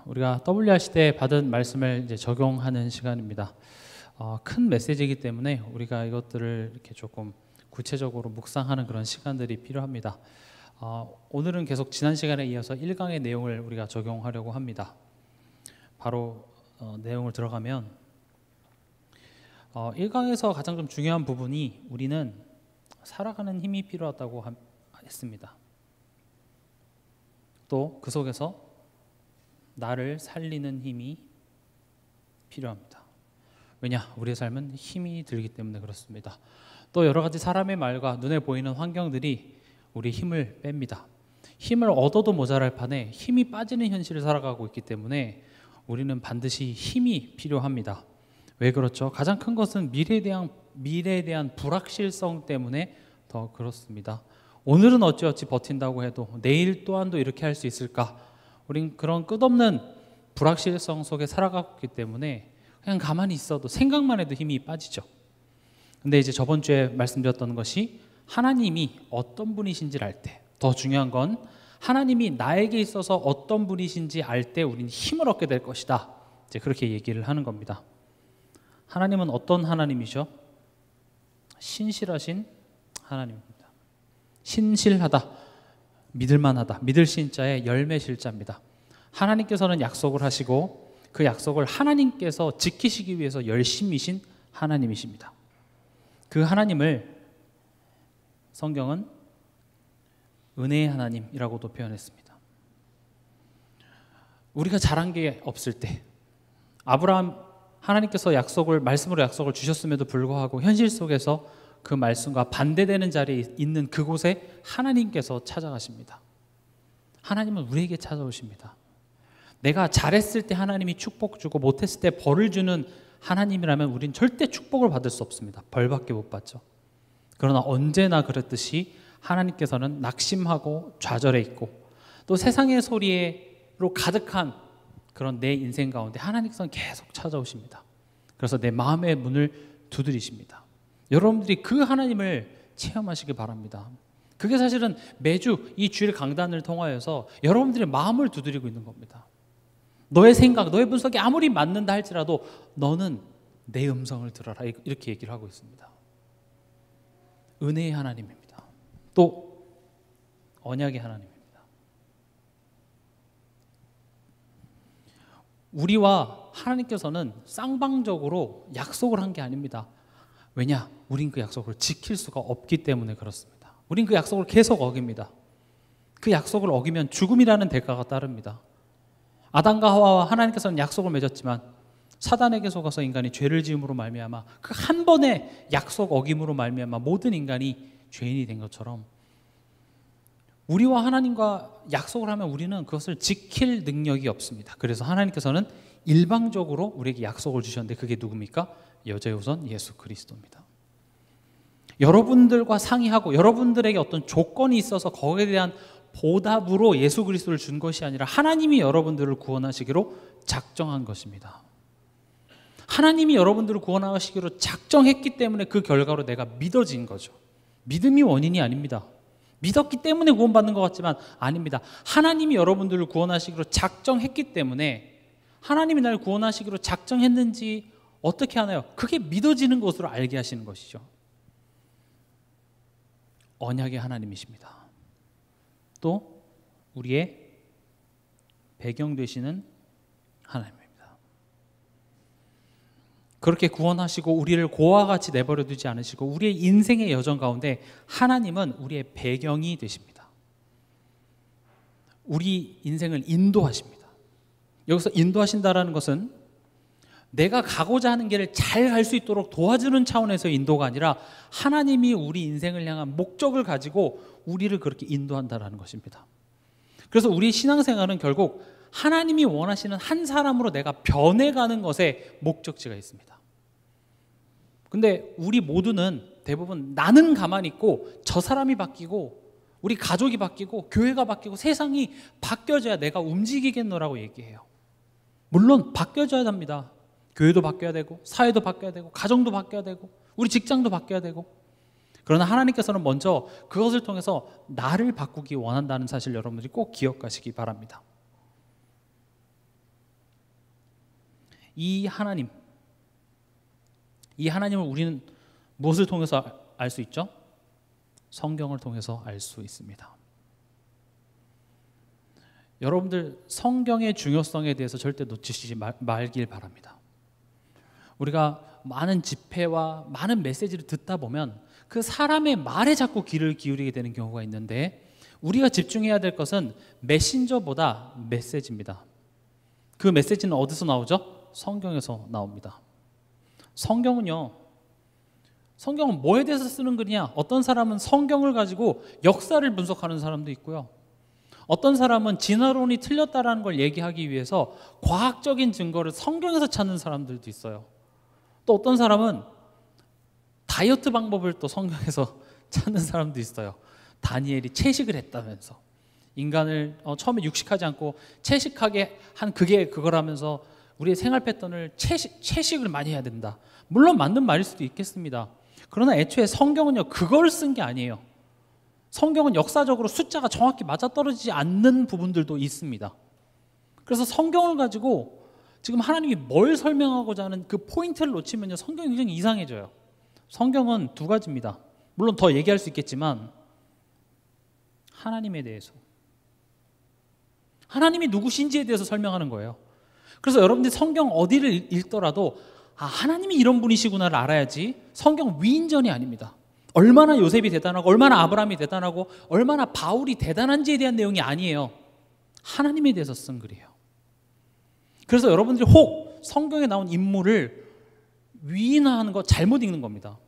우리가 WRC 때 받은 말씀을 이제 적용하는 시간입니다. 큰 메시지이기 때문에 우리가 이것들을 이렇게 조금 구체적으로 묵상하는 그런 시간들이 필요합니다. 오늘은 계속 지난 시간에 이어서 1강의 내용을 우리가 적용하려고 합니다. 바로 내용을 들어가면 1강에서 가장 좀 중요한 부분이 우리는 살아가는 힘이 필요하다고 했습니다. 또 그 속에서 나를 살리는 힘이 필요합니다. 왜냐? 우리의 삶은 힘이 들기 때문에 그렇습니다. 또 여러 가지 사람의 말과 눈에 보이는 환경들이 우리 힘을 뺍니다. 힘을 얻어도 모자랄 판에 힘이 빠지는 현실을 살아가고 있기 때문에 우리는 반드시 힘이 필요합니다. 왜 그렇죠? 가장 큰 것은 미래에 대한 불확실성 때문에 더 그렇습니다. 오늘은 어찌어찌 버틴다고 해도 내일 또한도 이렇게 할 수 있을까? 우린 그런 끝없는 불확실성 속에 살아가고 있기 때문에 그냥 가만히 있어도 생각만 해도 힘이 빠지죠. 근데 이제 저번 주에 말씀드렸던 것이 하나님이 어떤 분이신지를 알 때, 더 중요한 건 하나님이 나에게 있어서 어떤 분이신지 알 때 우리는 힘을 얻게 될 것이다. 이제 그렇게 얘기를 하는 겁니다. 하나님은 어떤 하나님이죠? 신실하신 하나님입니다. 신실하다, 믿을만하다, 믿을 신자의 열매 실자입니다. 하나님께서는 약속을 하시고 그 약속을 하나님께서 지키시기 위해서 열심이신 하나님이십니다. 그 하나님을 성경은 은혜의 하나님이라고도 표현했습니다. 우리가 잘한 게 없을 때, 아브라함 하나님께서 말씀으로 약속을 주셨음에도 불구하고 현실 속에서 그 말씀과 반대되는 자리에 있는 그곳에 하나님께서 찾아가십니다. 하나님은 우리에게 찾아오십니다. 내가 잘했을 때 하나님이 축복 주고 못했을 때 벌을 주는 하나님이라면 우린 절대 축복을 받을 수 없습니다. 벌밖에 못 받죠. 그러나 언제나 그랬듯이 하나님께서는 낙심하고 좌절해 있고 또 세상의 소리로 가득한 그런 내 인생 가운데 하나님께서는 계속 찾아오십니다. 그래서 내 마음의 문을 두드리십니다. 여러분들이 그 하나님을 체험하시기 바랍니다. 그게 사실은 매주 이 주일 강단을 통하여서 여러분들의 마음을 두드리고 있는 겁니다. 너의 생각, 너의 분석이 아무리 맞는다 할지라도 너는 내 음성을 들어라, 이렇게 얘기를 하고 있습니다. 은혜의 하나님입니다. 또 언약의 하나님입니다. 우리와 하나님께서는 쌍방적으로 약속을 한 게 아닙니다. 왜냐? 우린 그 약속을 지킬 수가 없기 때문에 그렇습니다. 우린 그 약속을 계속 어깁니다. 그 약속을 어기면 죽음이라는 대가가 따릅니다. 아담과 하와와 하나님께서는 약속을 맺었지만 사단에게 속아서 인간이 죄를 지음으로 말미암아 그 한 번의 약속 어김으로 말미암아 모든 인간이 죄인이 된 것처럼 우리와 하나님과 약속을 하면 우리는 그것을 지킬 능력이 없습니다. 그래서 하나님께서는 일방적으로 우리에게 약속을 주셨는데 그게 누굽니까? 여자의 우선 예수 그리스도입니다. 여러분들과 상의하고 여러분들에게 어떤 조건이 있어서 거기에 대한 보답으로 예수 그리스도를 준 것이 아니라 하나님이 여러분들을 구원하시기로 작정한 것입니다. 하나님이 여러분들을 구원하시기로 작정했기 때문에 그 결과로 내가 믿어진 거죠. 믿음이 원인이 아닙니다. 믿었기 때문에 구원받는 것 같지만 아닙니다. 하나님이 여러분들을 구원하시기로 작정했기 때문에 하나님이 나를 구원하시기로 작정했는지 어떻게 하나요? 그게 믿어지는 것으로 알게 하시는 것이죠. 언약의 하나님이십니다. 또 우리의 배경 되시는 하나님입니다. 그렇게 구원하시고 우리를 고와 같이 내버려 두지 않으시고 우리의 인생의 여정 가운데 하나님은 우리의 배경이 되십니다. 우리 인생을 인도하십니다. 여기서 인도하신다라는 것은 내가 가고자 하는 길을 잘 갈 수 있도록 도와주는 차원에서의 인도가 아니라 하나님이 우리 인생을 향한 목적을 가지고 우리를 그렇게 인도한다라는 것입니다. 그래서 우리 신앙생활은 결국 하나님이 원하시는 한 사람으로 내가 변해가는 것에 목적지가 있습니다. 근데 우리 모두는 대부분 나는 가만히 있고 저 사람이 바뀌고 우리 가족이 바뀌고 교회가 바뀌고 세상이 바뀌어져야 내가 움직이겠노라고 얘기해요. 물론 바뀌어져야 합니다. 교회도 바뀌어야 되고 사회도 바뀌어야 되고 가정도 바뀌어야 되고 우리 직장도 바뀌어야 되고 그러나 하나님께서는 먼저 그것을 통해서 나를 바꾸기 원한다는 사실 여러분들이 꼭 기억하시기 바랍니다. 이 하나님을 우리는 무엇을 통해서 알 수 있죠? 성경을 통해서 알 수 있습니다. 여러분들 성경의 중요성에 대해서 절대 놓치시지 말길 바랍니다. 우리가 많은 집회와 많은 메시지를 듣다 보면 그 사람의 말에 자꾸 귀를 기울이게 되는 경우가 있는데, 우리가 집중해야 될 것은 메신저보다 메시지입니다. 그 메시지는 어디서 나오죠? 성경에서 나옵니다. 성경은 뭐에 대해서 쓰는 글이냐? 어떤 사람은 성경을 가지고 역사를 분석하는 사람도 있고요, 어떤 사람은 진화론이 틀렸다라는 걸 얘기하기 위해서 과학적인 증거를 성경에서 찾는 사람들도 있어요. 또 어떤 사람은 다이어트 방법을 또 성경에서 찾는 사람도 있어요. 다니엘이 채식을 했다면서 인간을 처음에 육식하지 않고 채식하게 한 그게 그거라면서 우리의 생활 패턴을 채식을 많이 해야 된다. 물론 맞는 말일 수도 있겠습니다. 그러나 애초에 성경은요, 그걸 쓴 게 아니에요. 성경은 역사적으로 숫자가 정확히 맞아떨어지지 않는 부분들도 있습니다. 그래서 성경을 가지고 지금 하나님이 뭘 설명하고자 하는 그 포인트를 놓치면요, 성경이 굉장히 이상해져요. 성경은 두 가지입니다. 물론 더 얘기할 수 있겠지만, 하나님에 대해서, 하나님이 누구신지에 대해서 설명하는 거예요. 그래서 여러분들이 성경 어디를 읽더라도 하나님이 이런 분이시구나를 알아야지, 성경 위인전이 아닙니다. 얼마나 요셉이 대단하고 얼마나 아브라함이 대단하고 얼마나 바울이 대단한지에 대한 내용이 아니에요. 하나님에 대해서 쓴 글이에요. 그래서 여러분들이 혹 성경에 나온 인물을 위인화하는 거 잘못 읽는 겁니다.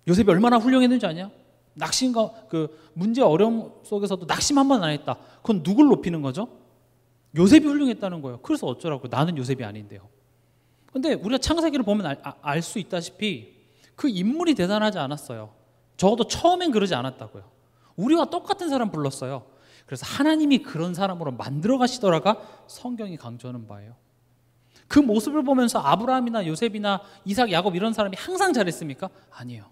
요셉이 얼마나 훌륭했는지 아냐? 낙심과 그 문제 어려움 속에서도 낙심 한 번 안 했다. 그건 누굴 높이는 거죠? 요셉이 훌륭했다는 거예요. 그래서 어쩌라고, 나는 요셉이 아닌데요. 근데 우리가 창세기를 보면 알 수 있다시피 그 인물이 대단하지 않았어요. 적어도 처음엔 그러지 않았다고요. 우리와 똑같은 사람 불렀어요. 그래서 하나님이 그런 사람으로 만들어 가시더라가 성경이 강조하는 바예요. 그 모습을 보면서 아브라함이나 요셉이나 이삭, 야곱 이런 사람이 항상 잘했습니까? 아니에요.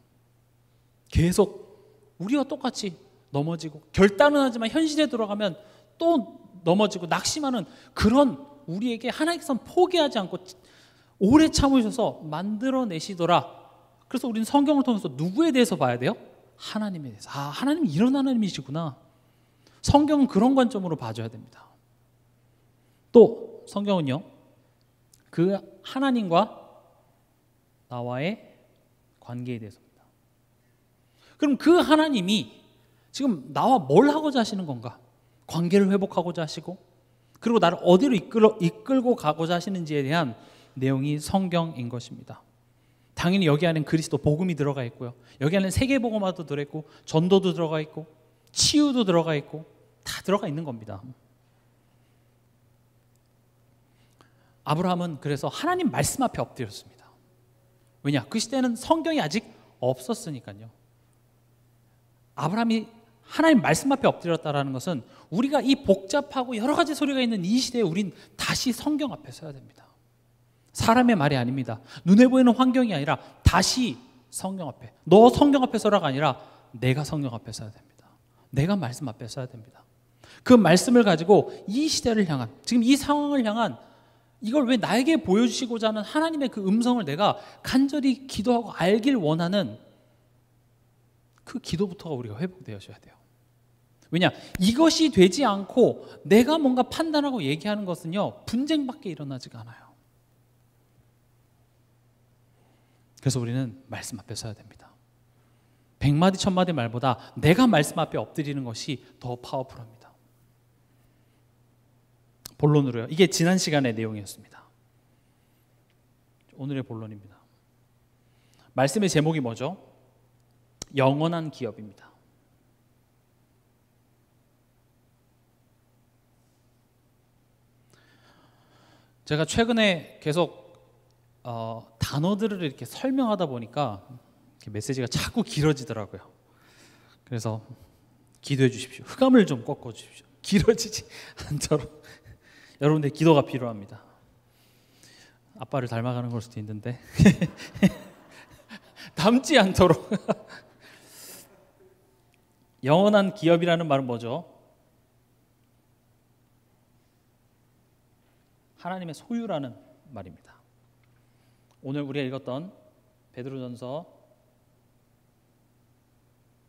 계속 우리와 똑같이 넘어지고, 결단은 하지만 현실에 들어가면 또 넘어지고 낙심하는 그런 우리에게 하나님께서는 포기하지 않고 오래 참으셔서 만들어내시더라. 그래서 우리는 성경을 통해서 누구에 대해서 봐야 돼요? 하나님에 대해서. 하나님이 이런 하나님이시구나. 성경은 그런 관점으로 봐줘야 됩니다. 또 성경은요, 그 하나님과 나와의 관계에 대해서입니다. 그럼 그 하나님이 지금 나와 뭘 하고자 하시는 건가? 관계를 회복하고자 하시고, 그리고 나를 어디로 이끌고 가고자 하시는지에 대한 내용이 성경인 것입니다. 당연히 여기 안에는 그리스도 복음이 들어가 있고요, 여기 안에는 세계복음화도 들어있고, 전도도 들어가 있고, 치유도 들어가 있고, 다 들어가 있는 겁니다. 아브라함은 그래서 하나님 말씀 앞에 엎드렸습니다. 왜냐? 그 시대는 성경이 아직 없었으니까요. 아브라함이 하나님 말씀 앞에 엎드렸다는 것은 우리가 이 복잡하고 여러 가지 소리가 있는 이 시대에 우린 다시 성경 앞에 서야 됩니다. 사람의 말이 아닙니다. 눈에 보이는 환경이 아니라 다시 성경 앞에, 너 성경 앞에 서라가 아니라 내가 성경 앞에 서야 됩니다. 내가 말씀 앞에 서야 됩니다. 그 말씀을 가지고 이 시대를 향한, 지금 이 상황을 향한, 이걸 왜 나에게 보여주시고자 하는 하나님의 그 음성을 내가 간절히 기도하고 알길 원하는 그 기도부터가 우리가 회복되어져야 돼요. 왜냐? 이것이 되지 않고 내가 뭔가 판단하고 얘기하는 것은요, 분쟁밖에 일어나지가 않아요. 그래서 우리는 말씀 앞에 서야 됩니다. 100마디 1000마디 말보다 내가 말씀 앞에 엎드리는 것이 더 파워풀합니다. 본론으로요. 이게 지난 시간의 내용이었습니다. 오늘의 본론입니다. 말씀의 제목이 뭐죠? 영원한 기업입니다. 제가 최근에 계속 단어들을 이렇게 설명하다 보니까 이렇게 메시지가 자꾸 길어지더라고요. 그래서 기도해 주십시오. 흑암을 좀 꺾어 주십시오. 길어지지 않도록. 여러분들 기도가 필요합니다. 아빠를 닮아가는 걸 수도 있는데 닮지 않도록. 영원한 기업이라는 말은 뭐죠? 하나님의 소유라는 말입니다. 오늘 우리가 읽었던 베드로전서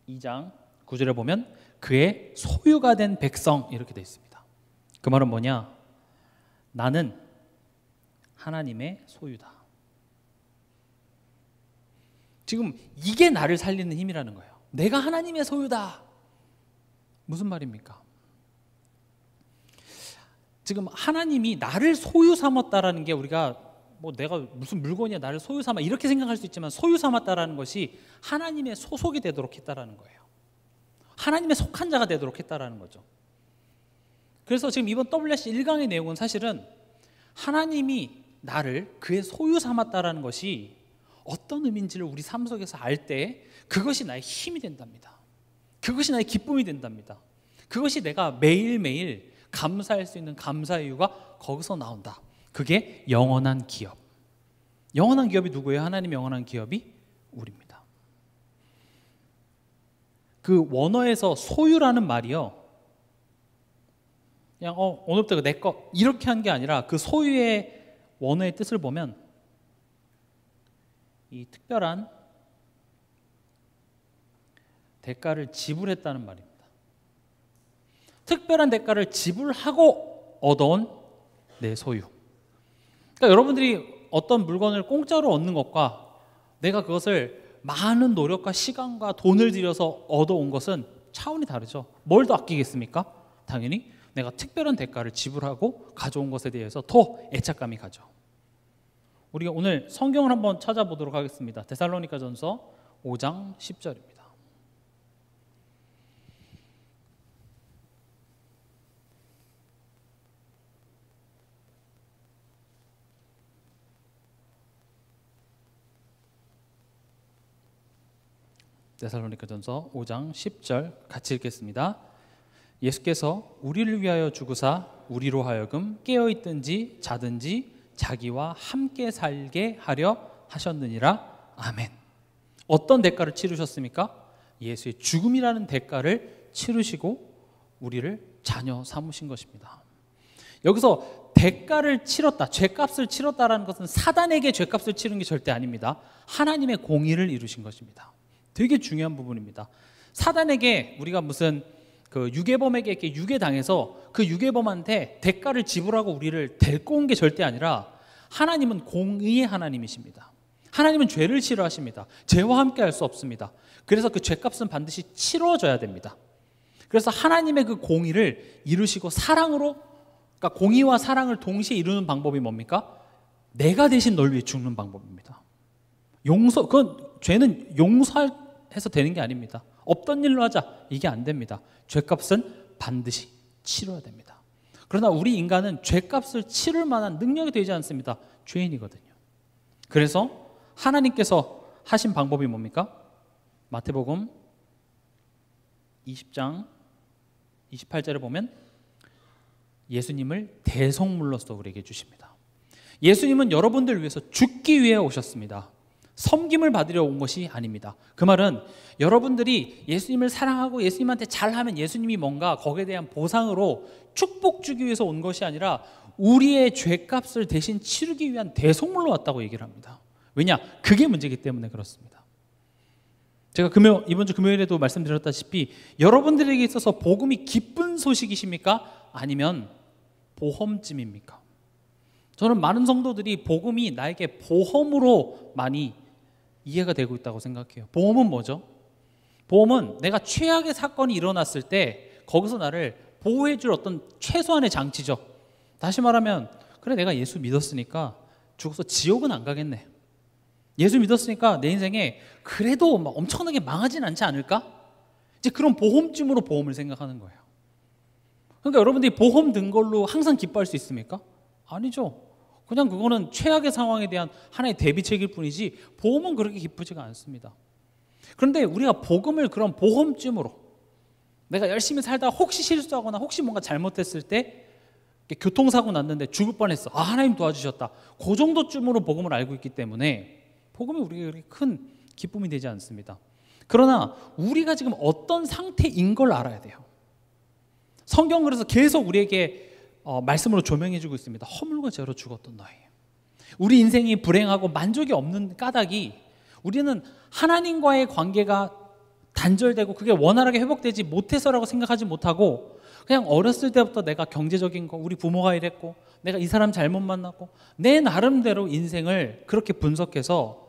2장 9절에 보면 그의 소유가 된 백성 이렇게 되어 있습니다. 그 말은 뭐냐? 나는 하나님의 소유다. 지금 이게 나를 살리는 힘이라는 거예요. 내가 하나님의 소유다. 무슨 말입니까? 지금 하나님이 나를 소유 삼았다라는 게 우리가 뭐 내가 무슨 물건이야 나를 소유 삼아 이렇게 생각할 수 있지만 소유 삼았다라는 것이 하나님의 소속이 되도록 했다라는 거예요. 하나님의 속한 자가 되도록 했다라는 거죠. 그래서 지금 이번 WS 1강의 내용은 사실은 하나님이 나를 그의 소유 삼았다라는 것이 어떤 의미인지를 우리 삶 속에서 알 때 그것이 나의 힘이 된답니다. 그것이 나의 기쁨이 된답니다. 그것이 내가 매일매일 감사할 수 있는 감사의 이유가 거기서 나온다. 그게 영원한 기업. 영원한 기업이 누구예요? 하나님의 영원한 기업이 우리입니다. 그 원어에서 소유라는 말이요, 그냥 오늘부터 내 거 이렇게 한 게 아니라 그 소유의 원어의 뜻을 보면 이 특별한 대가를 지불했다는 말입니다. 특별한 대가를 지불하고 얻어온 내 소유. 그러니까 여러분들이 어떤 물건을 공짜로 얻는 것과 내가 그것을 많은 노력과 시간과 돈을 들여서 얻어온 것은 차원이 다르죠. 뭘 더 아끼겠습니까? 당연히 내가 특별한 대가를 지불하고 가져온 것에 대해서 더 애착감이 가죠. 우리가 오늘 성경을 한번 찾아보도록 하겠습니다. 데살로니가전서 5장 10절입니다. 데살로니가전서 5장 10절 같이 읽겠습니다. 예수께서 우리를 위하여 죽으사 우리로 하여금 깨어있든지 자든지 자기와 함께 살게 하려 하셨느니라. 아멘. 어떤 대가를 치르셨습니까? 예수의 죽음이라는 대가를 치르시고 우리를 자녀 삼으신 것입니다. 여기서 대가를 치렀다, 죄값을 치렀다라는 것은 사단에게 죄값을 치른 게 절대 아닙니다. 하나님의 공의를 이루신 것입니다. 되게 중요한 부분입니다. 사단에게 우리가 무슨 그 유괴범에게 이렇게 유괴당해서 그 유괴범한테 대가를 지불하고 우리를 데리고 온 게 절대 아니라 하나님은 공의의 하나님이십니다. 하나님은 죄를 싫어하십니다. 죄와 함께 할 수 없습니다. 그래서 그 죄값은 반드시 치러져야 됩니다. 그래서 하나님의 그 공의를 이루시고 사랑으로, 그러니까 공의와 사랑을 동시에 이루는 방법이 뭡니까? 내가 대신 널 위해 죽는 방법입니다. 그건 죄는 용서해서 되는 게 아닙니다. 없던 일로 하자, 이게 안 됩니다. 죄값은 반드시 치러야 됩니다. 그러나 우리 인간은 죄값을 치를 만한 능력이 되지 않습니다. 죄인이거든요. 그래서 하나님께서 하신 방법이 뭡니까? 마태복음 20장 28절에 보면 예수님을 대속물로서 우리에게 주십니다. 예수님은 여러분들 위해서 죽기 위해 오셨습니다. 섬김을 받으려 온 것이 아닙니다. 그 말은 여러분들이 예수님을 사랑하고 예수님한테 잘하면 예수님이 뭔가 거기에 대한 보상으로 축복 주기 위해서 온 것이 아니라 우리의 죄값을 대신 치르기 위한 대속물로 왔다고 얘기를 합니다. 왜냐? 그게 문제이기 때문에 그렇습니다. 제가 이번 주 금요일에도 말씀드렸다시피 여러분들에게 있어서 복음이 기쁜 소식이십니까? 아니면 보험쯤입니까? 저는 많은 성도들이 복음이 나에게 보험으로 많이 이해가 되고 있다고 생각해요. 보험은 뭐죠? 보험은 내가 최악의 사건이 일어났을 때 거기서 나를 보호해줄 어떤 최소한의 장치죠. 다시 말하면 그래, 내가 예수 믿었으니까 죽어서 지옥은 안 가겠네. 예수 믿었으니까 내 인생에 그래도 막 엄청나게 망하진 않지 않을까? 이제 그런 보험쯤으로 보험을 생각하는 거예요. 그러니까 여러분들이 보험 든 걸로 항상 기뻐할 수 있습니까? 아니죠. 그냥 그거는 최악의 상황에 대한 하나의 대비책일 뿐이지 보험은 그렇게 기쁘지가 않습니다. 그런데 우리가 복음을 그런 보험쯤으로, 내가 열심히 살다가 혹시 실수하거나 혹시 뭔가 잘못했을 때 교통사고 났는데 죽을 뻔했어. 아, 하나님 도와주셨다. 그 정도쯤으로 복음을 알고 있기 때문에 복음이 우리에게 그렇게 큰 기쁨이 되지 않습니다. 그러나 우리가 지금 어떤 상태인 걸 알아야 돼요. 성경은 그래서 계속 우리에게 말씀으로 조명해 주고 있습니다. 허물과 죄로 죽었던 너희. 우리 인생이 불행하고 만족이 없는 까닭이 우리는 하나님과의 관계가 단절되고 그게 원활하게 회복되지 못해서라고 생각하지 못하고 그냥 어렸을 때부터 내가 경제적인 거, 우리 부모가 이랬고 내가 이 사람 잘못 만났고 내 나름대로 인생을 그렇게 분석해서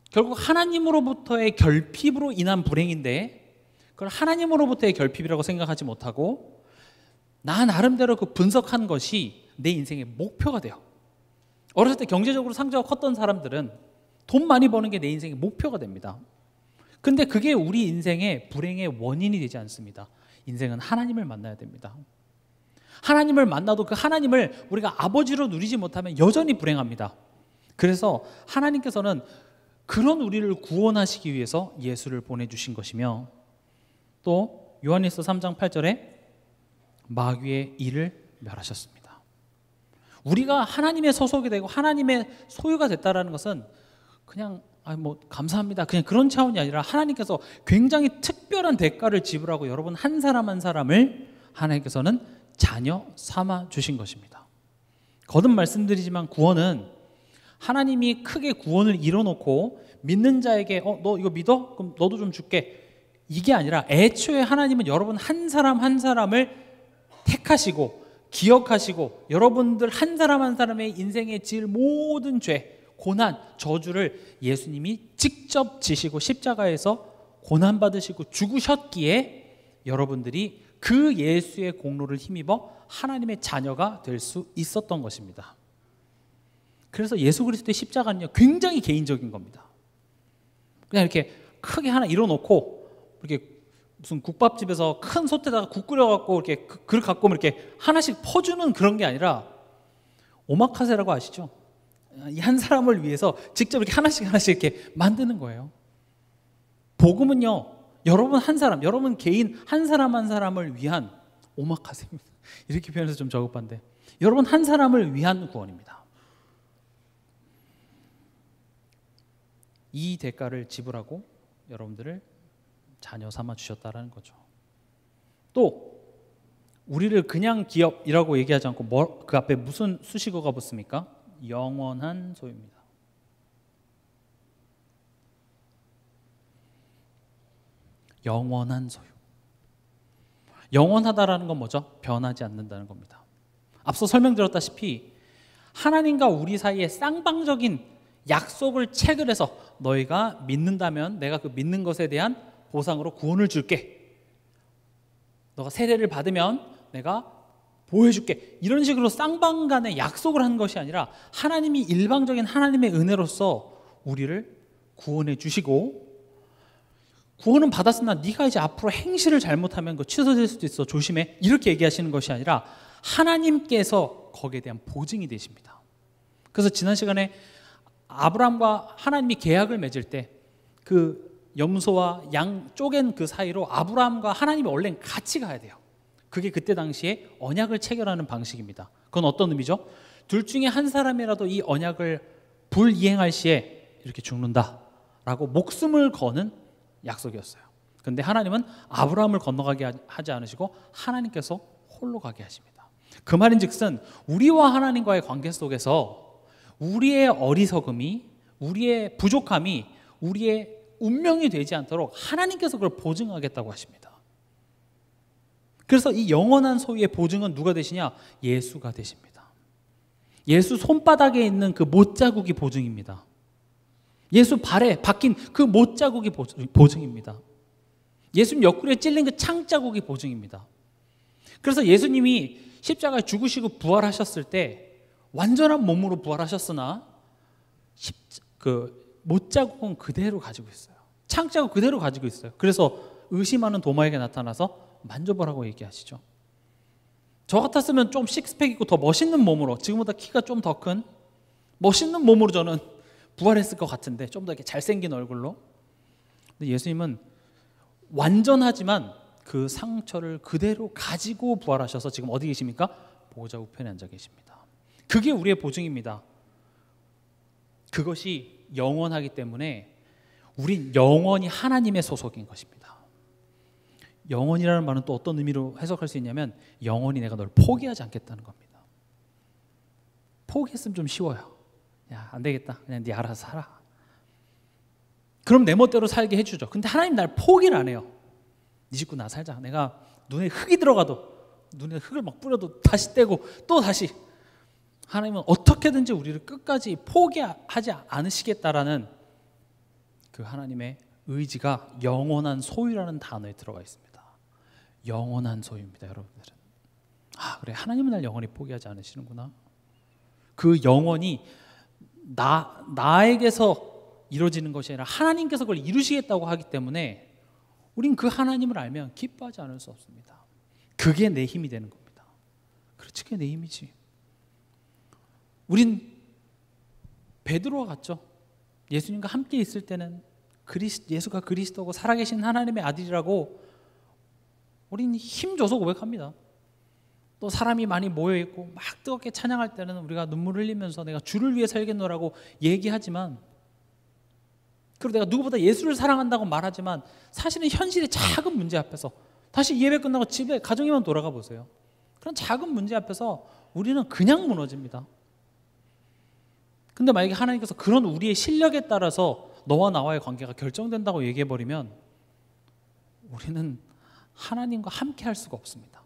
결국 하나님으로부터의 결핍으로 인한 불행인데 그걸 하나님으로부터의 결핍이라고 생각하지 못하고 나 나름대로 그 분석한 것이 내 인생의 목표가 돼요. 어렸을 때 경제적으로 상처가 컸던 사람들은 돈 많이 버는 게 내 인생의 목표가 됩니다. 근데 그게 우리 인생의 불행의 원인이 되지 않습니다. 인생은 하나님을 만나야 됩니다. 하나님을 만나도 그 하나님을 우리가 아버지로 누리지 못하면 여전히 불행합니다. 그래서 하나님께서는 그런 우리를 구원하시기 위해서 예수를 보내주신 것이며 또 요한일서 3장 8절에 마귀의 일을 멸하셨습니다. 우리가 하나님의 소속이 되고 하나님의 소유가 됐다는 것은 그냥 감사합니다 그냥 그런 차원이 아니라 하나님께서 굉장히 특별한 대가를 지불하고 여러분 한 사람 한 사람을 하나님께서는 자녀 삼아 주신 것입니다. 거듭 말씀드리지만 구원은 하나님이 크게 구원을 이뤄놓고 믿는 자에게 너 이거 믿어? 그럼 너도 좀 줄게 이게 아니라 애초에 하나님은 여러분 한 사람 한 사람을 택하시고 기억하시고 여러분들 한 사람 한 사람의 인생에 지을 모든 죄 고난, 저주를 예수님이 직접 지시고 십자가에서 고난받으시고 죽으셨기에 여러분들이 그 예수의 공로를 힘입어 하나님의 자녀가 될 수 있었던 것입니다. 그래서 예수 그리스도의 십자가는요 굉장히 개인적인 겁니다. 그냥 이렇게 크게 하나 이뤄놓고 이렇게 무슨 국밥집에서 큰 솥에다가 국 끓여갖고 이렇게 그릇 갖고 오면 이렇게 하나씩 퍼주는 그런 게 아니라 오마카세라고 아시죠? 이 한 사람을 위해서 직접 이렇게 하나씩 이렇게 만드는 거예요. 복음은요, 여러분 한 사람, 여러분 개인 한 사람 한 사람을 위한 오마카세입니다. 이렇게 표현해서 좀 저급한데, 여러분 한 사람을 위한 구원입니다. 이 대가를 지불하고 여러분들을 자녀 삼아 주셨다라는 거죠. 또 우리를 그냥 기업이라고 얘기하지 않고 그 앞에 무슨 수식어가 붙습니까? 영원한 소유입니다. 영원한 소유. 영원하다라는 건 뭐죠? 변하지 않는다는 겁니다. 앞서 설명드렸다시피 하나님과 우리 사이에 쌍방적인 약속을 체결해서 너희가 믿는다면 내가 그 믿는 것에 대한 보상으로 구원을 줄게. 너가 세례를 받으면 내가 보호해줄게. 이런 식으로 쌍방 간의 약속을 한 것이 아니라 하나님이 일방적인 하나님의 은혜로서 우리를 구원해 주시고, 구원은 받았으나 네가 이제 앞으로 행실을 잘못하면 그거 취소될 수도 있어 조심해, 이렇게 얘기하시는 것이 아니라 하나님께서 거기에 대한 보증이 되십니다. 그래서 지난 시간에 아브라함과 하나님이 계약을 맺을 때 그 염소와 양 쪼갠 그 사이로 아브라함과 하나님이 원래 같이 가야 돼요. 그게 그때 당시에 언약을 체결하는 방식입니다. 그건 어떤 의미죠? 둘 중에 한 사람이라도 이 언약을 불이행할 시에 이렇게 죽는다라고 목숨을 거는 약속이었어요. 그런데 하나님은 아브라함을 건너가게 하지 않으시고 하나님께서 홀로 가게 하십니다. 그 말인즉슨 우리와 하나님과의 관계 속에서 우리의 어리석음이, 우리의 부족함이 우리의 운명이 되지 않도록 하나님께서 그걸 보증하겠다고 하십니다. 그래서 이 영원한 소유의 보증은 누가 되시냐? 예수가 되십니다. 예수 손바닥에 있는 그 못자국이 보증입니다. 예수 발에 박힌 그 못자국이 보증입니다. 예수님 옆구리에 찔린 그 창자국이 보증입니다. 그래서 예수님이 십자가에 죽으시고 부활하셨을 때 완전한 몸으로 부활하셨으나 그 못자국은 그대로 가지고 있어요. 창자국 그대로 가지고 있어요. 그래서 의심하는 도마에게 나타나서 만져보라고 얘기하시죠. 저 같았으면 좀 식스팩 있고 더 멋있는 몸으로, 지금보다 키가 좀 더 큰 멋있는 몸으로 저는 부활했을 것 같은데, 좀 더 이렇게 잘생긴 얼굴로. 근데 예수님은 완전하지만 그 상처를 그대로 가지고 부활하셔서 지금 어디 계십니까? 보좌 우편에 앉아 계십니다. 그게 우리의 보증입니다. 그것이 영원하기 때문에 우린 영원히 하나님의 소속인 것입니다. 영원이라는 말은 또 어떤 의미로 해석할 수 있냐면 영원히 내가 널 포기하지 않겠다는 겁니다. 포기했으면 좀 쉬워요. 야, 안 되겠다. 그냥 네 알아서 살아. 그럼 내 멋대로 살게 해주죠. 근데 하나님 날 포기를 안 해요. 네 식구 나 살자. 내가 눈에 흙이 들어가도, 눈에 흙을 막 뿌려도 다시 떼고 또 다시. 하나님은 어떻게든지 우리를 끝까지 포기하지 않으시겠다라는 그 하나님의 의지가 영원한 소유라는 단어에 들어가 있습니다. 영원한 소유입니다, 여러분들은. 아, 그래, 하나님은 날 영원히 포기하지 않으시는구나. 그 영원이 나에게서 이루어지는 것이 아니라 하나님께서 그걸 이루시겠다고 하기 때문에 우린 그 하나님을 알면 기뻐하지 않을 수 없습니다. 그게 내 힘이 되는 겁니다. 그렇지, 그게 내 힘이지. 우린 베드로와 같죠. 예수님과 함께 있을 때는 예수가 그리스도고 살아계신 하나님의 아들이라고 우린 힘줘서 고백합니다. 또 사람이 많이 모여있고 막 뜨겁게 찬양할 때는 우리가 눈물을 흘리면서 내가 주를 위해 살겠노라고 얘기하지만, 그리고 내가 누구보다 예수를 사랑한다고 말하지만 사실은 현실의 작은 문제 앞에서, 다시 예배 끝나고 집에 가정에만 돌아가 보세요. 그런 작은 문제 앞에서 우리는 그냥 무너집니다. 근데 만약에 하나님께서 그런 우리의 실력에 따라서 너와 나와의 관계가 결정된다고 얘기해버리면 우리는 하나님과 함께 할 수가 없습니다.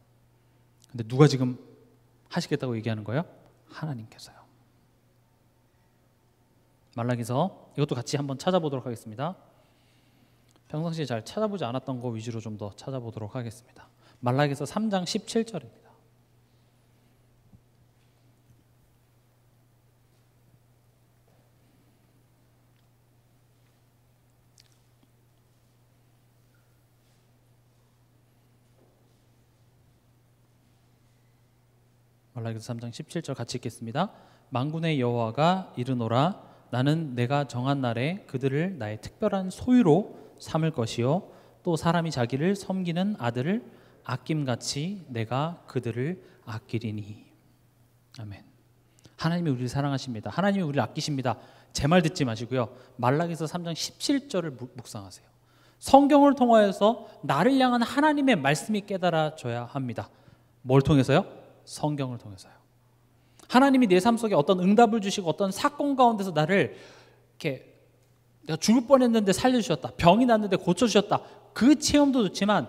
근데 누가 지금 하시겠다고 얘기하는 거예요? 하나님께서요. 말라기서 이것도 같이 한번 찾아보도록 하겠습니다. 평상시에 잘 찾아보지 않았던 거 위주로 좀 더 찾아보도록 하겠습니다. 말라기서 3장 17절입니다. 말라기서 3장 17절 같이 읽겠습니다. 만군의 여호와가 이르노라, 나는 내가 정한 날에 그들을 나의 특별한 소유로 삼을 것이요 또 사람이 자기를 섬기는 아들을 아낌같이 내가 그들을 아끼리니. 아멘. 하나님이 우리를 사랑하십니다. 하나님이 우리를 아끼십니다. 제 말 듣지 마시고요, 말라기서 3장 17절을 묵상하세요. 성경을 통하여서 나를 향한 하나님의 말씀이 깨달아져야 합니다. 뭘 통해서요? 성경을 통해서요. 하나님이 내 삶 속에 어떤 응답을 주시고 어떤 사건 가운데서 나를 이렇게, 내가 죽을 뻔했는데 살려주셨다, 병이 났는데 고쳐주셨다, 그 체험도 좋지만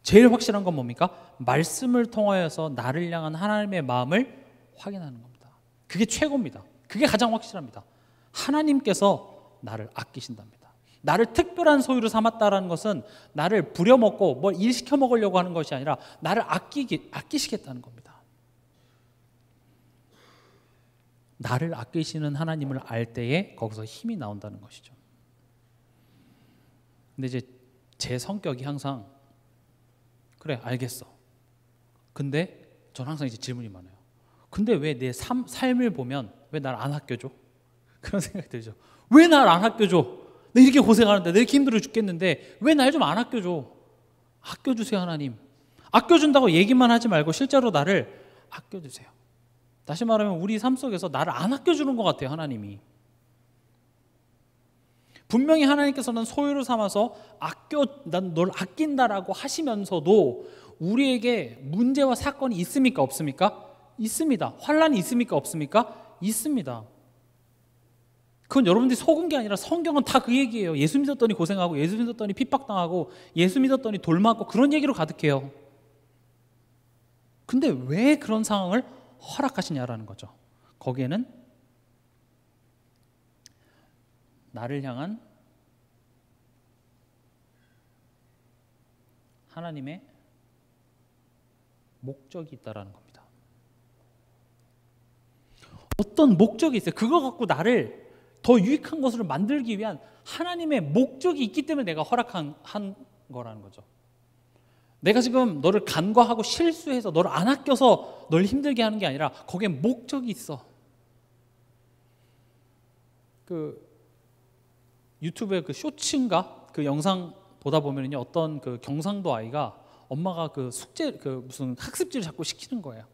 제일 확실한 건 뭡니까? 말씀을 통하여서 나를 향한 하나님의 마음을 확인하는 겁니다. 그게 최고입니다. 그게 가장 확실합니다. 하나님께서 나를 아끼신답니다. 나를 특별한 소유로 삼았다는 것은 나를 부려먹고 뭘 일시켜 먹으려고 하는 것이 아니라 나를 아끼시겠다는 겁니다. 나를 아끼시는 하나님을 알 때에 거기서 힘이 나온다는 것이죠. 근데 이제 제 성격이 항상, 그래 알겠어, 근데 저는 항상 이제 질문이 많아요. 근데 왜 내 삶을 보면 왜 날 안 아껴줘? 그런 생각이 들죠. 왜 날 안 아껴줘? 내 이렇게 고생하는데, 내 이렇게 힘들어 죽겠는데 왜 날 좀 안 아껴줘? 아껴주세요, 하나님. 아껴준다고 얘기만 하지 말고 실제로 나를 아껴주세요. 다시 말하면 우리 삶 속에서 나를 안 아껴주는 것 같아요, 하나님이. 분명히 하나님께서는 소유로 삼아서 난 널 아낀다라고 하시면서도 우리에게 문제와 사건이 있습니까, 없습니까? 있습니다. 환난이 있습니까, 없습니까? 있습니다. 그건 여러분들이 속은 게 아니라 성경은 다 그 얘기예요. 예수 믿었더니 고생하고, 예수 믿었더니 핍박당하고, 예수 믿었더니 돌 맞고, 그런 얘기로 가득해요. 근데 왜 그런 상황을 허락하시냐라는 거죠. 거기에는 나를 향한 하나님의 목적이 있다라는 겁니다. 어떤 목적이 있어요. 그거 갖고 나를 더 유익한 것으로 만들기 위한 하나님의 목적이 있기 때문에 내가 허락한 거라는 거죠. 내가 지금 너를 간과하고 실수해서 너를 안 아껴서 널 힘들게 하는 게 아니라 거기에 목적이 있어. 그 유튜브에 그 쇼츠인가 그 영상 보다 보면요, 어떤 그 경상도 아이가 엄마가 그 숙제 그 무슨 학습지를 자꾸 시키는 거예요.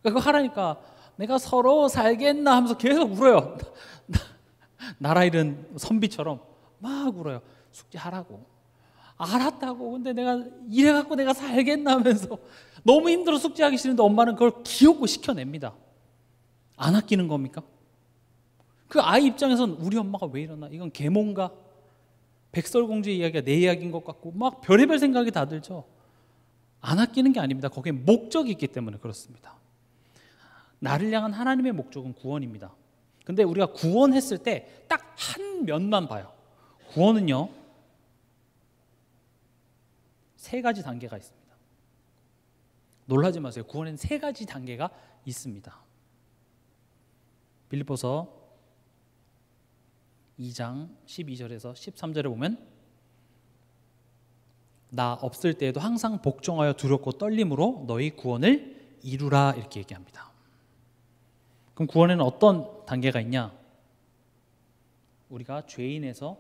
그러니까 그거 하라니까 내가 서러워 살겠나 하면서 계속 울어요. 나라 잃은 선비처럼 막 울어요. 숙제하라고. 알았다고. 근데 내가 이래갖고 내가 살겠나 하면서 너무 힘들어 숙제하기 싫은데 엄마는 그걸 귀엽고 시켜냅니다. 안 아끼는 겁니까? 그 아이 입장에선 우리 엄마가 왜 이러나, 이건 계몽가, 백설공주의 이야기가 내 이야기인 것 같고 막 별의별 생각이 다 들죠. 안 아끼는 게 아닙니다. 거기에 목적이 있기 때문에 그렇습니다. 나를 향한 하나님의 목적은 구원입니다. 근데 우리가 구원했을 때 딱 한 면만 봐요. 구원은요, 3가지 단계가 있습니다. 놀라지 마세요. 구원에는 3가지 단계가 있습니다. 빌립보서 2장 12절에서 13절에 보면 나 없을 때에도 항상 복종하여 두렵고 떨림으로 너희 구원을 이루라 이렇게 얘기합니다. 그럼 구원에는 어떤 단계가 있냐? 우리가 죄인에서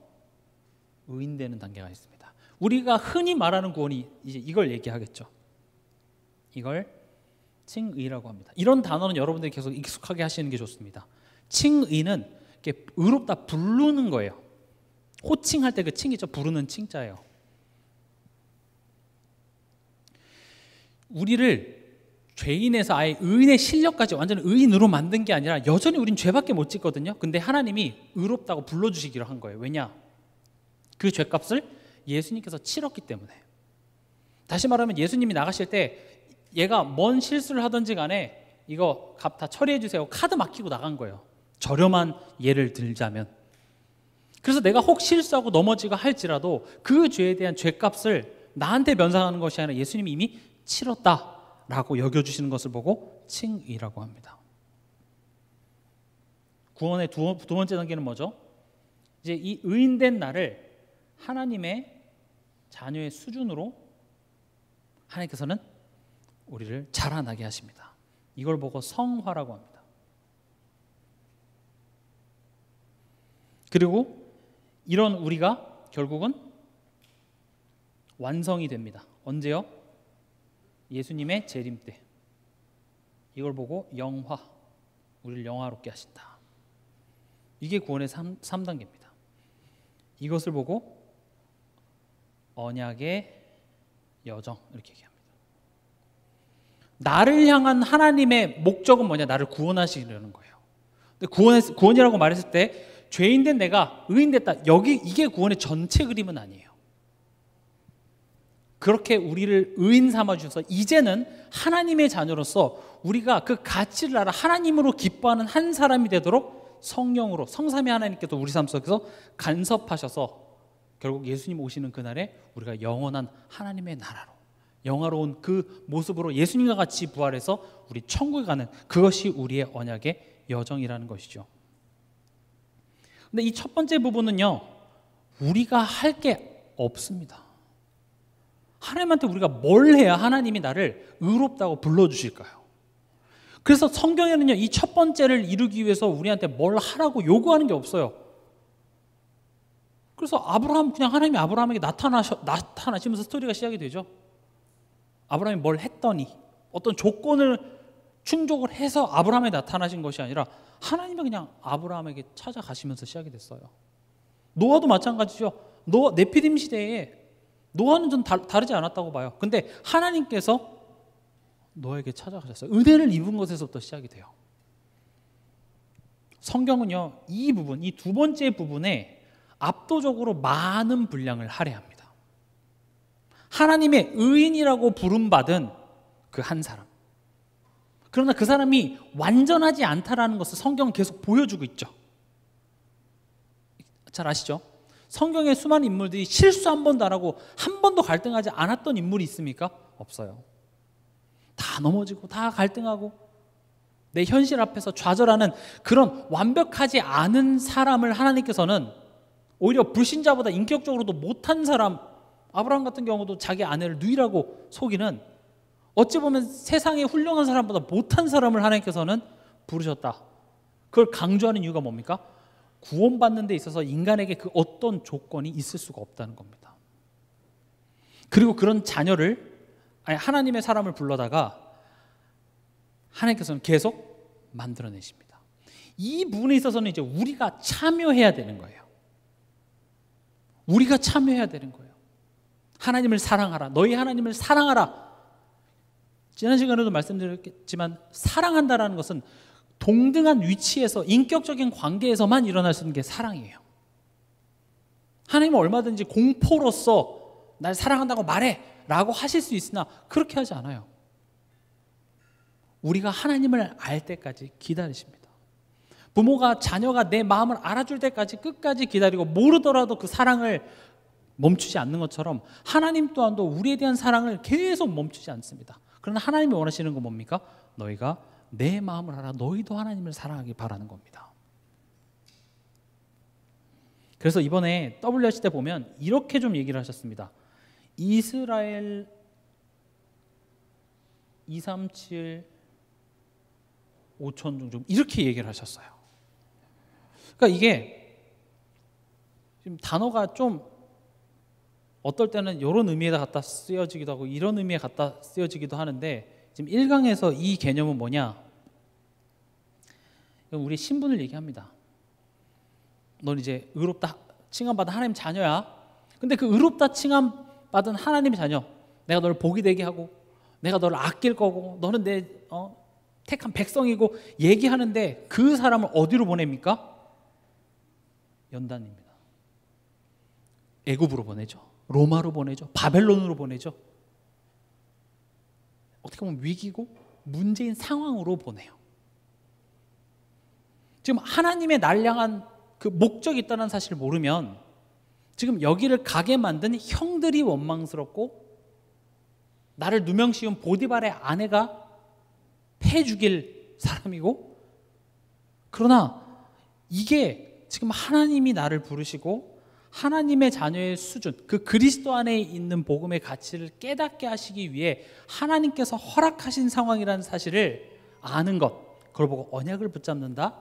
의인되는 단계가 있습니다. 우리가 흔히 말하는 구원이 이제 이걸 얘기하겠죠. 이걸 칭의라고 합니다. 이런 단어는 여러분들이 계속 익숙하게 하시는 게 좋습니다. 칭의는 이렇게 의롭다 부르는 거예요. 호칭할 때 그 칭이죠. 부르는 칭자예요. 우리를 죄인에서 아예 의인의 실력까지 완전히 의인으로 만든 게 아니라 여전히 우린 죄밖에 못 짓거든요. 근데 하나님이 의롭다고 불러주시기로 한 거예요. 왜냐? 그 죄값을 예수님께서 치렀기 때문에. 다시 말하면 예수님이 나가실 때 얘가 뭔 실수를 하든지 간에 이거 값 다 처리해 주세요. 카드 맡기고 나간 거예요. 저렴한 예를 들자면. 그래서 내가 혹 실수하고 넘어지고 할지라도 그 죄에 대한 죄값을 나한테 면상하는 것이 아니라 예수님이 이미 치렀다라고 여겨주시는 것을 보고 칭의라고 합니다. 구원의 두 번째 단계는 뭐죠? 이제 이 의인된 나를 하나님의 자녀의 수준으로 하나님께서는 우리를 자라나게 하십니다. 이걸 보고 성화라고 합니다. 그리고 이런 우리가 결국은 완성이 됩니다. 언제요? 예수님의 재림 때. 이걸 보고 영화, 우리를 영화롭게 하신다. 이게 구원의 3단계입니다. 이것을 보고 언약의 여정 이렇게 얘기합니다. 나를 향한 하나님의 목적은 뭐냐? 나를 구원하시려는 거예요. 근데 구원이라고 말했을 때 죄인된 내가 의인됐다. 이게 구원의 전체 그림은 아니에요. 그렇게 우리를 의인 삼아 주셔서 이제는 하나님의 자녀로서 우리가 그 가치를 알아 하나님으로 기뻐하는 한 사람이 되도록 성령으로 성삼위 하나님께서 우리 삶 속에서 간섭하셔서 결국 예수님 오시는 그날에 우리가 영원한 하나님의 나라로 영화로운 그 모습으로 예수님과 같이 부활해서 우리 천국에 가는 그것이 우리의 언약의 여정이라는 것이죠. 근데 이 첫 번째 부분은요, 우리가 할 게 없습니다. 하나님한테 우리가 뭘 해야 하나님이 나를 의롭다고 불러주실까요? 그래서 성경에는요, 이 첫 번째를 이루기 위해서 우리한테 뭘 하라고 요구하는 게 없어요. 그래서 그냥 하나님이 아브라함에게 나타나시면서 스토리가 시작이 되죠. 아브라함이 뭘 했더니 어떤 조건을 충족을 해서 아브라함에 나타나신 것이 아니라 하나님이 그냥 아브라함에게 찾아가시면서 시작이 됐어요. 노아도 마찬가지죠. 네피림 시대에 노아는 좀 다르지 않았다고 봐요. 근데 하나님께서 너에게 찾아가셨어요. 은혜를 입은 것에서부터 시작이 돼요. 성경은요, 이 부분, 이 두 번째 부분에 압도적으로 많은 분량을 할애합니다. 하나님의 의인이라고 부름받은 그 한 사람. 그러나 그 사람이 완전하지 않다라는 것을 성경은 계속 보여주고 있죠. 잘 아시죠? 성경의 수많은 인물들이 실수 한 번도 안 하고 한 번도 갈등하지 않았던 인물이 있습니까? 없어요. 다 넘어지고 다 갈등하고 내 현실 앞에서 좌절하는 그런 완벽하지 않은 사람을 하나님께서는 오히려 불신자보다 인격적으로도 못한 사람, 아브라함 같은 경우도 자기 아내를 누이라고 속이는, 어찌 보면 세상에 훌륭한 사람보다 못한 사람을 하나님께서는 부르셨다. 그걸 강조하는 이유가 뭡니까? 구원받는 데 있어서 인간에게 그 어떤 조건이 있을 수가 없다는 겁니다. 그리고 그런 하나님의 사람을 불러다가 하나님께서는 계속 만들어내십니다. 이 부분에 있어서는 이제 우리가 참여해야 되는 거예요. 우리가 참여해야 되는 거예요. 하나님을 사랑하라. 너희 하나님을 사랑하라. 지난 시간에도 말씀드렸지만 사랑한다라는 것은 동등한 위치에서 인격적인 관계에서만 일어날 수 있는 게 사랑이에요. 하나님은 얼마든지 공포로서 날 사랑한다고 말해 라고 하실 수 있으나 그렇게 하지 않아요. 우리가 하나님을 알 때까지 기다리십니다. 부모가 자녀가 내 마음을 알아줄 때까지 끝까지 기다리고 모르더라도 그 사랑을 멈추지 않는 것처럼 하나님 또한도 우리에 대한 사랑을 계속 멈추지 않습니다. 그러나 하나님이 원하시는 건 뭡니까? 너희가 내 마음을 알아 너희도 하나님을 사랑하기 바라는 겁니다. 그래서 이번에 WRC 때 보면 이렇게 좀 얘기를 하셨습니다. 이스라엘 237 5천 종 이렇게 얘기를 하셨어요. 그러니까 이게 지금 단어가 좀 어떨 때는 이런 의미에다 갖다 쓰여지기도 하고 이런 의미에 갖다 쓰여지기도 하는데 지금 1강에서 이 개념은 뭐냐? 우리 신분을 얘기합니다. 넌 이제 의롭다 칭함받은 하나님 자녀야. 근데 그 의롭다 칭함받은 하나님의 자녀, 내가 너를 복이 되게 하고 내가 너를 아낄 거고 너는 내 택한 백성이고 얘기하는데 그 사람을 어디로 보냅니까? 연단입니다. 애굽으로 보내죠. 로마로 보내죠. 바벨론으로 보내죠. 어떻게 보면 위기고 문제인 상황으로 보내요. 지금 하나님의 날 향한 그 목적이 있다는 사실을 모르면 지금 여기를 가게 만든 형들이 원망스럽고 나를 누명 씌운 보디발의 아내가 패 죽일 사람이고, 그러나 이게 지금 하나님이 나를 부르시고 하나님의 자녀의 수준, 그 그리스도 안에 있는 복음의 가치를 깨닫게 하시기 위해 하나님께서 허락하신 상황이라는 사실을 아는 것, 그걸 보고 언약을 붙잡는다,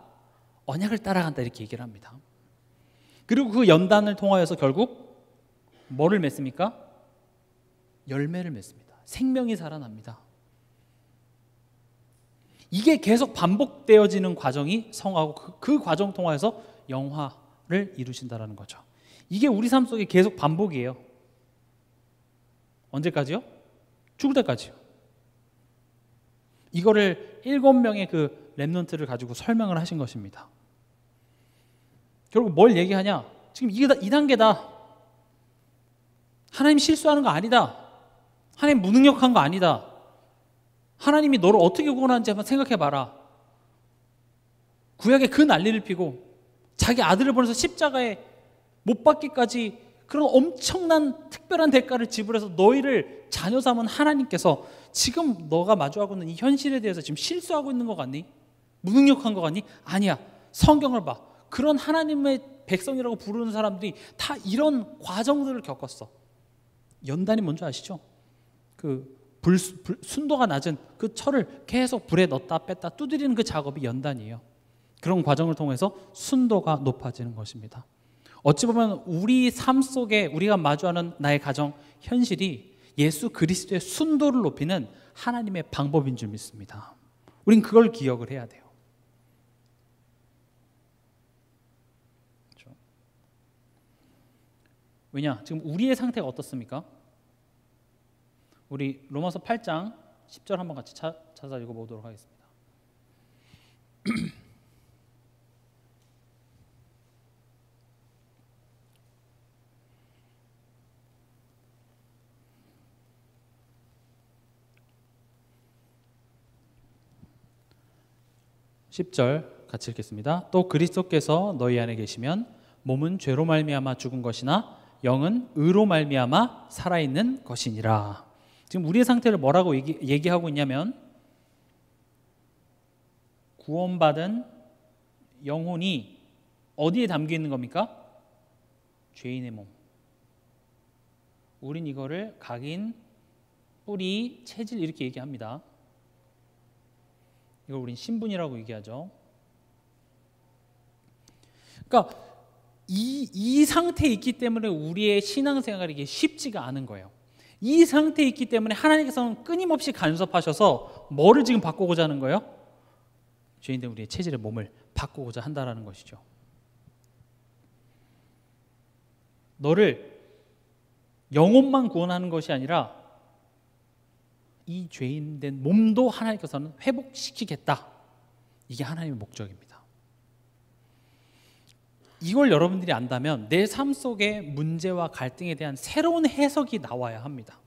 언약을 따라간다 이렇게 얘기를 합니다. 그리고 그 연단을 통하여서 결국 뭐를 맺습니까? 열매를 맺습니다. 생명이 살아납니다. 이게 계속 반복되어지는 과정이 성하고 그 과정 통해서 영화를 이루신다는 거죠. 이게 우리 삶 속에 계속 반복이에요. 언제까지요? 죽을 때까지요. 이거를 7명의 그 렘넌트를 가지고 설명을 하신 것입니다. 결국 뭘 얘기하냐? 지금 이게 다 2단계다. 하나님 실수하는 거 아니다. 하나님 무능력한 거 아니다. 하나님이 너를 어떻게 구원하는지 한번 생각해봐라. 구약에 그 난리를 피고 자기 아들을 보내서 십자가에 못 박기까지 그런 엄청난 특별한 대가를 지불해서 너희를 자녀 삼은 하나님께서 지금 너가 마주하고 있는 이 현실에 대해서 지금 실수하고 있는 것 같니? 무능력한 것 같니? 아니야. 성경을 봐. 그런 하나님의 백성이라고 부르는 사람들이 다 이런 과정들을 겪었어. 연단이 뭔지 아시죠? 그 순도가 낮은 그 철을 계속 불에 넣었다 뺐다 두드리는 그 작업이 연단이에요. 그런 과정을 통해서 순도가 높아지는 것입니다. 어찌 보면 우리 삶 속에 우리가 마주하는 나의 가정, 현실이 예수 그리스도의 순도를 높이는 하나님의 방법인 줄 믿습니다. 우린 그걸 기억을 해야 돼요. 그렇죠? 왜냐? 지금 우리의 상태가 어떻습니까? 우리 로마서 8장 10절 한번 같이 찾아 읽어보도록 하겠습니다. 10절 같이 읽겠습니다. 또 그리스도께서 너희 안에 계시면 몸은 죄로 말미암아 죽은 것이나 영은 의로 말미암아 살아있는 것이니라. 지금 우리의 상태를 뭐라고 얘기하고 있냐면 구원받은 영혼이 어디에 담겨 있는 겁니까? 죄인의 몸. 우린 이거를 각인, 뿌리, 체질 이렇게 얘기합니다. 이걸 우린 신분이라고 얘기하죠. 그러니까 이 상태에 있기 때문에 우리의 신앙생활이 이게 쉽지가 않은 거예요. 이 상태에 있기 때문에 하나님께서는 끊임없이 간섭하셔서 뭐를 지금 바꾸고자 하는 거예요? 죄인된 우리의 체질의 몸을 바꾸고자 한다는 것이죠. 너를 영혼만 구원하는 것이 아니라 이 죄인된 몸도 하나님께서는 회복시키겠다. 이게 하나님의 목적입니다. 이걸 여러분들이 안다면 내 삶 속의 문제와 갈등에 대한 새로운 해석이 나와야 합니다.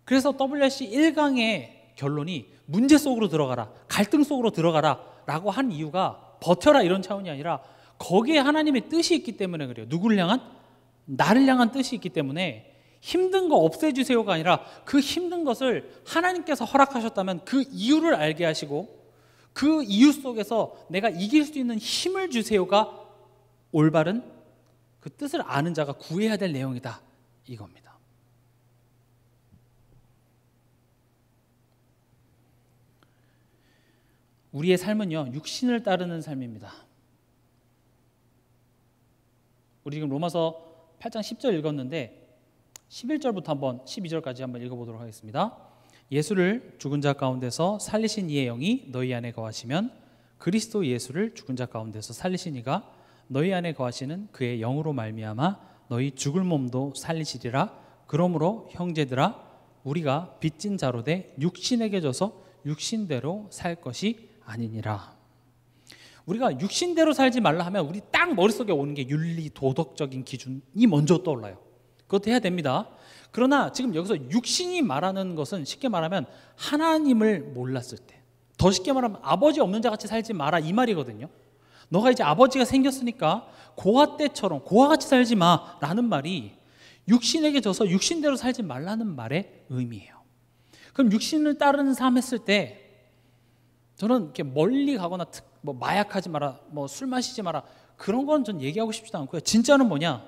그래서 WRC 1강의 결론이 문제 속으로 들어가라, 갈등 속으로 들어가라 라고 한 이유가 버텨라 이런 차원이 아니라 거기에 하나님의 뜻이 있기 때문에 그래요. 누구를 향한? 나를 향한 뜻이 있기 때문에 힘든 거 없애주세요가 아니라 그 힘든 것을 하나님께서 허락하셨다면 그 이유를 알게 하시고 그 이유 속에서 내가 이길 수 있는 힘을 주세요가 올바른 그 뜻을 아는 자가 구해야 될 내용이다 이겁니다. 우리의 삶은요, 육신을 따르는 삶입니다. 우리 지금 로마서 8장 10절 읽었는데 11절부터 한번 12절까지 한번 읽어보도록 하겠습니다. 예수를 죽은 자 가운데서 살리신 이의 영이 너희 안에 거하시면 그리스도 예수를 죽은 자 가운데서 살리신 이가 너희 안에 거하시는 그의 영으로 말미암아 너희 죽을 몸도 살리시리라. 그러므로 형제들아 우리가 빚진 자로 돼 육신에게 져서 육신대로 살 것이 아니니라. 우리가 육신대로 살지 말라 하면 우리 딱 머릿속에 오는 게 윤리 도덕적인 기준이 먼저 떠올라요. 그것도 해야 됩니다. 그러나 지금 여기서 육신이 말하는 것은 쉽게 말하면 하나님을 몰랐을 때, 더 쉽게 말하면 아버지 없는 자 같이 살지 마라 이 말이거든요. 너가 이제 아버지가 생겼으니까 고아 때처럼 고아 같이 살지 마라는 말이 육신에게 져서 육신대로 살지 말라는 말의 의미예요. 그럼 육신을 따르는 삶 했을 때 저는 이렇게 멀리 가거나 뭐 마약하지 마라, 뭐 술 마시지 마라 그런 건 전 얘기하고 싶지도 않고요. 진짜는 뭐냐?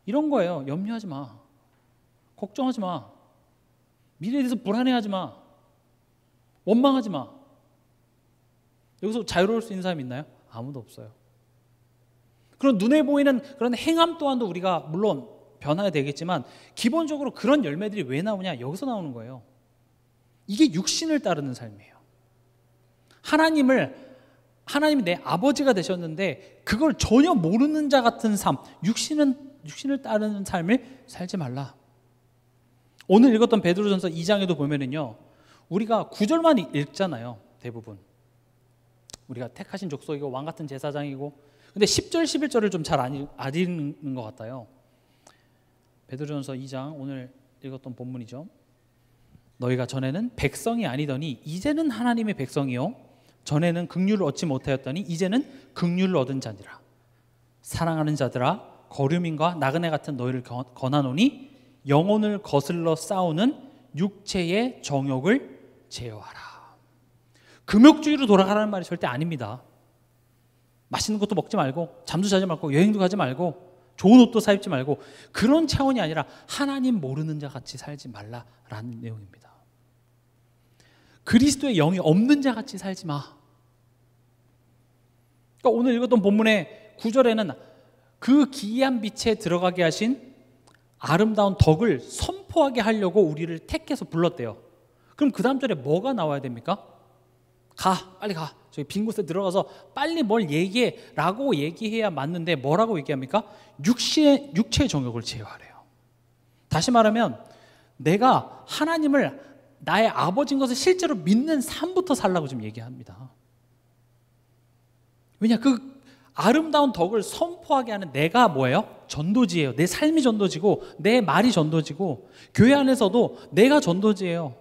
이런 거예요. 염려하지 마, 걱정하지 마, 미래에 대해서 불안해하지 마, 원망하지 마. 여기서 자유로울 수 있는 사람이 있나요? 아무도 없어요. 그런 눈에 보이는 그런 행함 또한도 우리가 물론 변화가 되겠지만 기본적으로 그런 열매들이 왜 나오냐? 여기서 나오는 거예요. 이게 육신을 따르는 삶이에요. 하나님이 내 아버지가 되셨는데 그걸 전혀 모르는 자 같은 삶, 육신을 따르는 삶을 살지 말라. 오늘 읽었던 베드로전서 2장에도 보면은요, 우리가 9절만 읽잖아요. 대부분 우리가 택하신 족속이고 왕 같은 제사장이고, 근데 10절 11절을 좀 잘 안 읽는 것 같아요. 베드로전서 2장 오늘 읽었던 본문이죠. 너희가 전에는 백성이 아니더니 이제는 하나님의 백성이요 전에는 긍휼을 얻지 못하였더니 이제는 긍휼을 얻은 자니라. 사랑하는 자들아 거류민과 나그네 같은 너희를 권하노니 영혼을 거슬러 싸우는 육체의 정욕을 제어하라. 금욕주의로 돌아가라는 말이 절대 아닙니다. 맛있는 것도 먹지 말고 잠도 자지 말고 여행도 가지 말고 좋은 옷도 사 입지 말고 그런 차원이 아니라 하나님 모르는 자 같이 살지 말라라는 내용입니다. 그리스도의 영이 없는 자 같이 살지 마. 그러니까 오늘 읽었던 본문의 9절에는 그 기이한 빛에 들어가게 하신 아름다운 덕을 선포하게 하려고 우리를 택해서 불렀대요. 그럼 그 다음 절에 뭐가 나와야 됩니까? 빨리 가. 저기 빈 곳에 들어가서 빨리 뭘 얘기해 라고 얘기해야 맞는데 뭐라고 얘기합니까? 육체의 정욕을 제어하래요. 다시 말하면 내가 하나님을 나의 아버지인 것을 실제로 믿는 삶부터 살라고 지금 얘기합니다. 왜냐? 그 아름다운 덕을 선포하게 하는 내가 뭐예요? 전도지예요. 내 삶이 전도지고 내 말이 전도지고 교회 안에서도 내가 전도지예요.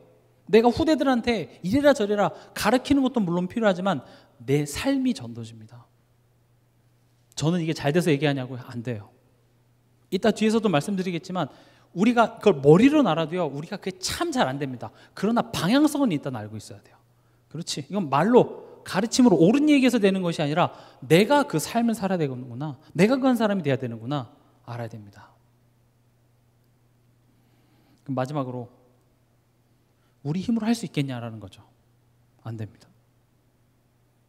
내가 후대들한테 이래라 저래라 가르치는 것도 물론 필요하지만 내 삶이 전도지입니다. 저는 이게 잘 돼서 얘기하냐고요? 안 돼요. 이따 뒤에서도 말씀드리겠지만 우리가 그걸 머리로 알아도요, 우리가 그게 참 잘 안 됩니다. 그러나 방향성은 일단 알고 있어야 돼요. 그렇지. 이건 말로 가르침으로 옳은 얘기해서 되는 것이 아니라 내가 그 삶을 살아야 되는구나, 내가 그 한 사람이 돼야 되는구나 알아야 됩니다. 그럼 마지막으로 우리 힘으로 할 수 있겠냐라는 거죠. 안 됩니다.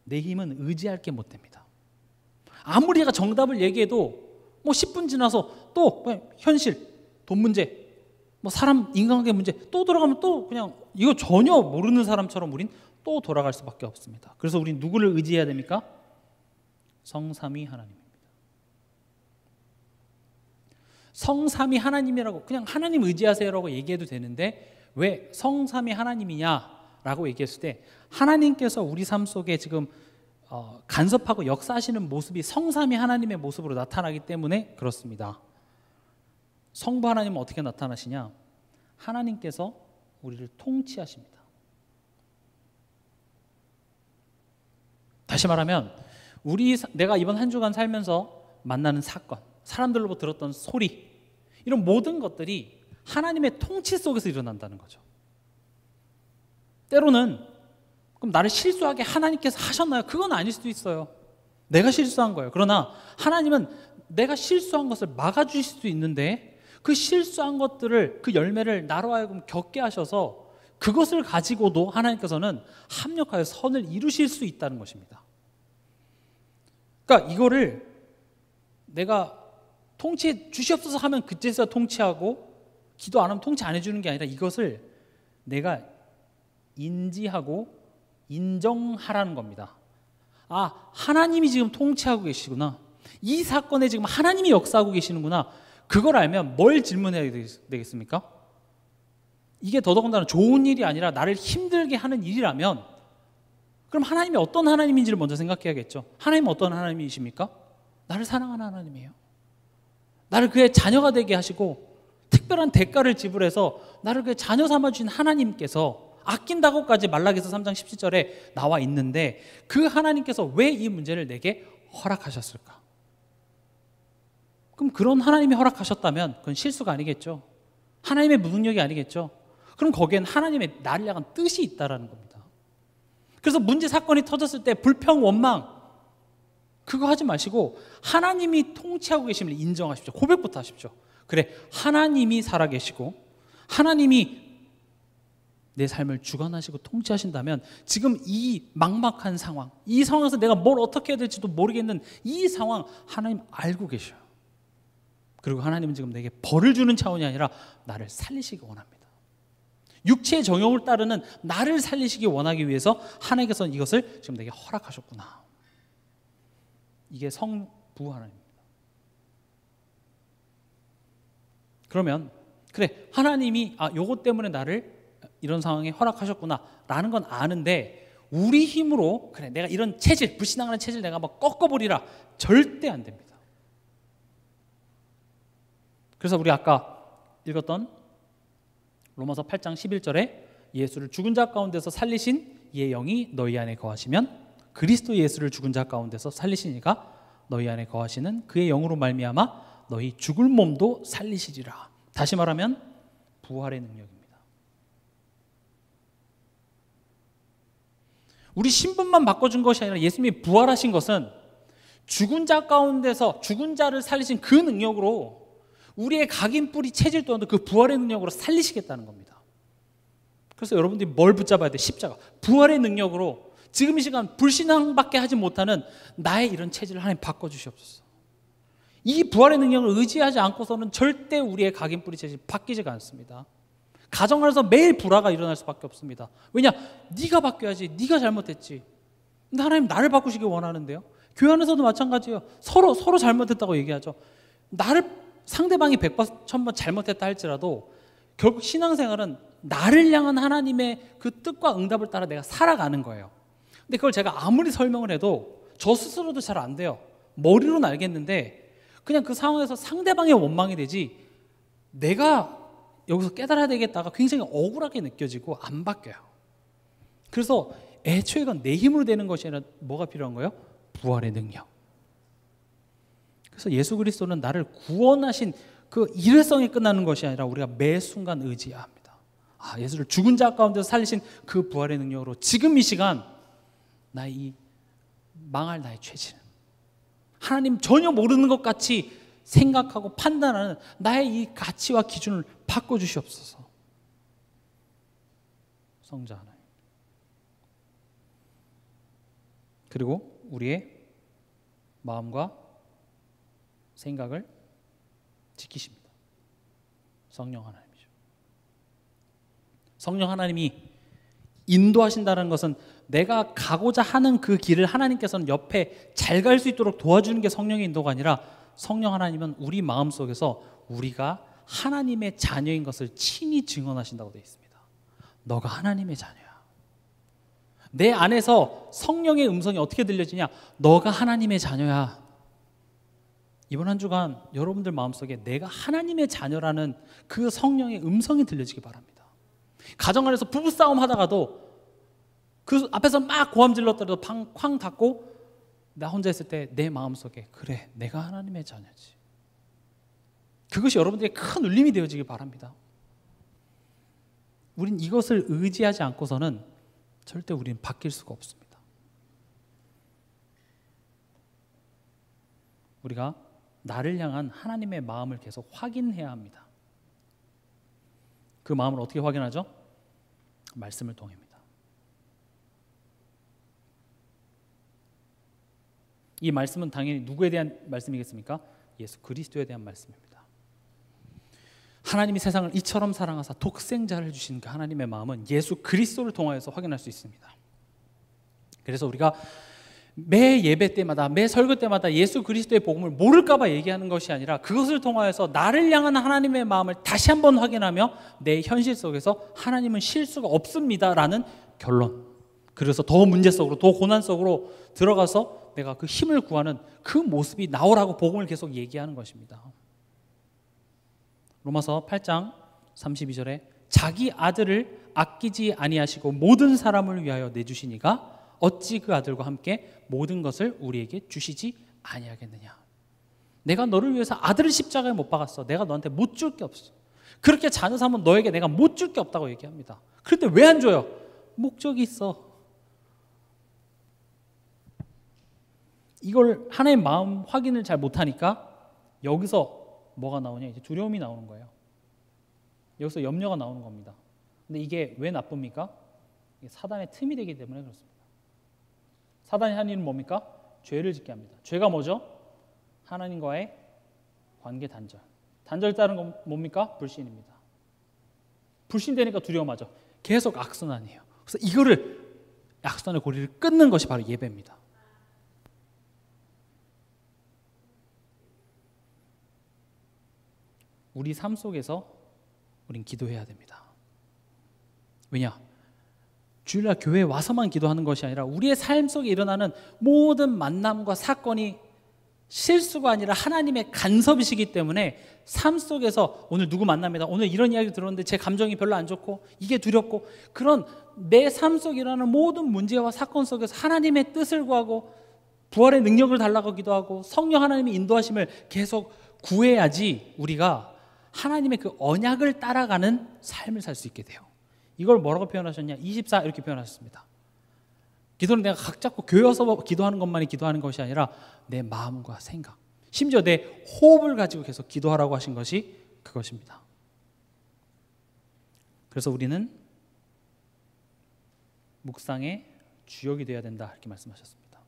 내 힘은 의지할 게 못 됩니다. 아무리 내가 정답을 얘기해도 뭐 10분 지나서 또 현실, 돈 문제, 뭐 사람 인간관계 문제 또 돌아가면 또 그냥 이거 전혀 모르는 사람처럼 우린 또 돌아갈 수밖에 없습니다. 그래서 우린 누구를 의지해야 됩니까? 성삼위 하나님입니다. 성삼위 하나님이라고 그냥 하나님 의지하세요라고 얘기해도 되는데 왜 성삼위 하나님이냐 라고 얘기했을 때 하나님께서 우리 삶 속에 지금 간섭하고 역사하시는 모습이 성삼위 하나님의 모습으로 나타나기 때문에 그렇습니다. 성부 하나님은 어떻게 나타나시냐? 하나님께서 우리를 통치하십니다. 다시 말하면 내가 이번 한 주간 살면서 만나는 사건, 사람들로부터 들었던 소리, 이런 모든 것들이 하나님의 통치 속에서 일어난다는 거죠. 때로는 그럼 나를 실수하게 하나님께서 하셨나요? 그건 아닐 수도 있어요. 내가 실수한 거예요. 그러나 하나님은 내가 실수한 것을 막아주실 수도 있는데 그 실수한 것들을, 그 열매를 나로 하여금 겪게 하셔서 그것을 가지고도 하나님께서는 합력하여 선을 이루실 수 있다는 것입니다. 그러니까 이거를 내가 통치해 주시옵소서 하면 그때서 통치하고 기도 안 하면 통치 안 해주는 게 아니라 이것을 내가 인지하고 인정하라는 겁니다. 아, 하나님이 지금 통치하고 계시구나. 이 사건에 지금 하나님이 역사하고 계시는구나. 그걸 알면 뭘 질문해야 되겠습니까? 이게 더더군다나 좋은 일이 아니라 나를 힘들게 하는 일이라면 그럼 하나님이 어떤 하나님인지를 먼저 생각해야겠죠. 하나님은 어떤 하나님이십니까? 나를 사랑하는 하나님이에요. 나를 그의 자녀가 되게 하시고 특별한 대가를 지불해서 나를 그의 자녀 삼아주신 하나님께서 아낀다고까지 말라기서 3장 17절에 나와 있는데 그 하나님께서 왜 이 문제를 내게 허락하셨을까? 그럼 그런 하나님이 허락하셨다면 그건 실수가 아니겠죠. 하나님의 무능력이 아니겠죠. 그럼 거기엔 하나님의 나를 향한 뜻이 있다는 겁니다. 그래서 문제 사건이 터졌을 때 불평, 원망 그거 하지 마시고 하나님이 통치하고 계심을 인정하십시오. 고백부터 하십시오. 그래, 하나님이 살아계시고 하나님이 내 삶을 주관하시고 통치하신다면 지금 이 막막한 상황, 이 상황에서 내가 뭘 어떻게 해야 될지도 모르겠는 이 상황 하나님 알고 계셔요. 그리고 하나님은 지금 내게 벌을 주는 차원이 아니라 나를 살리시기 원합니다. 육체의 정욕을 따르는 나를 살리시기 원하기 위해서 하나님께서는 이것을 지금 내게 허락하셨구나. 이게 성부 하나님입니다. 그러면 그래, 하나님이 요것 때문에 나를 이런 상황에 허락하셨구나 라는 건 아는데 우리 힘으로 그래 내가 이런 체질, 불신앙하는 체질 내가 막 꺾어버리라 절대 안 됩니다. 그래서 우리 아까 읽었던 로마서 8장 11절에 예수를 죽은 자 가운데서 살리신 이의 영이 너희 안에 거하시면 그리스도 예수를 죽은 자 가운데서 살리신 이가 너희 안에 거하시는 그의 영으로 말미암아 너희 죽을 몸도 살리시리라. 다시 말하면 부활의 능력입니다. 우리 신분만 바꿔준 것이 아니라 예수님이 부활하신 것은 죽은 자 가운데서 죽은 자를 살리신 그 능력으로 우리의 각인뿌리 체질 또한도 그 부활의 능력으로 살리시겠다는 겁니다. 그래서 여러분들이 뭘 붙잡아야 돼? 십자가. 부활의 능력으로 지금 이 시간 불신앙밖에 하지 못하는 나의 이런 체질을 하나님 바꿔주시옵소서. 이 부활의 능력을 의지하지 않고서는 절대 우리의 각인뿌리 체질 바뀌지가 않습니다. 가정 안에서 매일 불화가 일어날 수밖에 없습니다. 왜냐? 네가 바뀌어야지. 네가 잘못했지. 근데 하나님 나를 바꾸시기 원하는데요. 교회 안에서도 마찬가지예요. 서로 잘못했다고 얘기하죠. 상대방이 100번, 1000번 잘못했다 할지라도 결국 신앙생활은 나를 향한 하나님의 그 뜻과 응답을 따라 내가 살아가는 거예요. 근데 그걸 제가 아무리 설명을 해도 저 스스로도 잘 안 돼요. 머리로는 알겠는데 그냥 그 상황에서 상대방의 원망이 되지 내가 여기서 깨달아야 되겠다가 굉장히 억울하게 느껴지고 안 바뀌어요. 그래서 애초에 이건 내 힘으로 되는 것이 아니라 뭐가 필요한 거예요? 부활의 능력. 그래서 예수 그리스도는 나를 구원하신 그 일회성이 끝나는 것이 아니라 우리가 매 순간 의지해야 합니다. 예수를 죽은 자 가운데서 살리신 그 부활의 능력으로 지금 이 시간 나의 망할 나의 죄질, 하나님 전혀 모르는 것 같이 생각하고 판단하는 나의 이 가치와 기준을 바꿔주시옵소서. 성자 하나님. 그리고 우리의 마음과 생각을 지키십니다. 성령 하나님이죠. 성령 하나님이 인도하신다는 것은 내가 가고자 하는 그 길을 하나님께서는 옆에 잘 갈 수 있도록 도와주는 게 성령의 인도가 아니라 성령 하나님은 우리 마음속에서 우리가 하나님의 자녀인 것을 친히 증언하신다고 되어 있습니다. 너가 하나님의 자녀야. 내 안에서 성령의 음성이 어떻게 들려지냐? 너가 하나님의 자녀야. 이번 한 주간 여러분들 마음속에 내가 하나님의 자녀라는 그 성령의 음성이 들려지기 바랍니다. 가정 안에서 부부싸움 하다가도 그 앞에서 막 고함 질렀더라도 쾅 닫고 나 혼자 있을 때 내 마음속에 그래, 내가 하나님의 자녀지. 그것이 여러분들의 큰 울림이 되어지길 바랍니다. 우린 이것을 의지하지 않고서는 절대 우리는 바뀔 수가 없습니다. 우리가 나를 향한 하나님의 마음을 계속 확인해야 합니다. 그 마음을 어떻게 확인하죠? 말씀을 통합니다. 이 말씀은 당연히 누구에 대한 말씀이겠습니까? 예수 그리스도에 대한 말씀입니다. 하나님이 세상을 이처럼 사랑하사 독생자를 주신 그 하나님의 마음은 예수 그리스도를 통하여서 확인할 수 있습니다. 그래서 우리가 매 예배 때마다, 매 설교 때마다 예수 그리스도의 복음을 모를까 봐 얘기하는 것이 아니라 그것을 통하여서 나를 향한 하나님의 마음을 다시 한번 확인하며 내 현실 속에서 하나님은 실수가 없습니다라는 결론, 그래서 더 문제 속으로, 더 고난 속으로 들어가서 내가 그 힘을 구하는 그 모습이 나오라고 복음을 계속 얘기하는 것입니다. 로마서 8장 32절에 자기 아들을 아끼지 아니하시고 모든 사람을 위하여 내주시니가 어찌 그 아들과 함께 모든 것을 우리에게 주시지 아니하겠느냐. 내가 너를 위해서 아들을 십자가에 못 박았어. 내가 너한테 못 줄 게 없어. 그렇게 자녀 삼은 너에게 내가 못 줄 게 없다고 얘기합니다. 그런데 왜 안 줘요? 목적이 있어. 이걸 하나님 마음 확인을 잘 못하니까 여기서 뭐가 나오냐? 이제 두려움이 나오는 거예요. 여기서 염려가 나오는 겁니다. 근데 이게 왜 나쁩니까? 이게 사단의 틈이 되기 때문에 그렇습니다. 사단이 하는 일은 뭡니까? 죄를 짓게 합니다. 죄가 뭐죠? 하나님과의 관계 단절. 단절 따른 건 뭡니까? 불신입니다. 불신되니까 두려움하죠. 계속 악순환이에요. 그래서 이거를 악순환의 고리를 끊는 것이 바로 예배입니다. 우리 삶 속에서 우린 기도해야 됩니다. 왜냐? 주일날 교회에 와서만 기도하는 것이 아니라 우리의 삶 속에 일어나는 모든 만남과 사건이 실수가 아니라 하나님의 간섭이시기 때문에 삶 속에서 오늘 누구 만납니다. 오늘 이런 이야기 들었는데 제 감정이 별로 안 좋고 이게 두렵고, 그런 내 삶 속에 일어나는 모든 문제와 사건 속에서 하나님의 뜻을 구하고 부활의 능력을 달라고 기도하고 성령 하나님의 인도하심을 계속 구해야지 우리가 하나님의 그 언약을 따라가는 삶을 살 수 있게 돼요. 이걸 뭐라고 표현하셨냐? 24 이렇게 표현하셨습니다. 기도는 내가 각 잡고 교회 와서 기도하는 것만이 기도하는 것이 아니라 내 마음과 생각, 심지어 내 호흡을 가지고 계속 기도하라고 하신 것이 그것입니다. 그래서 우리는 묵상의 주역이 되어야 된다 이렇게 말씀하셨습니다.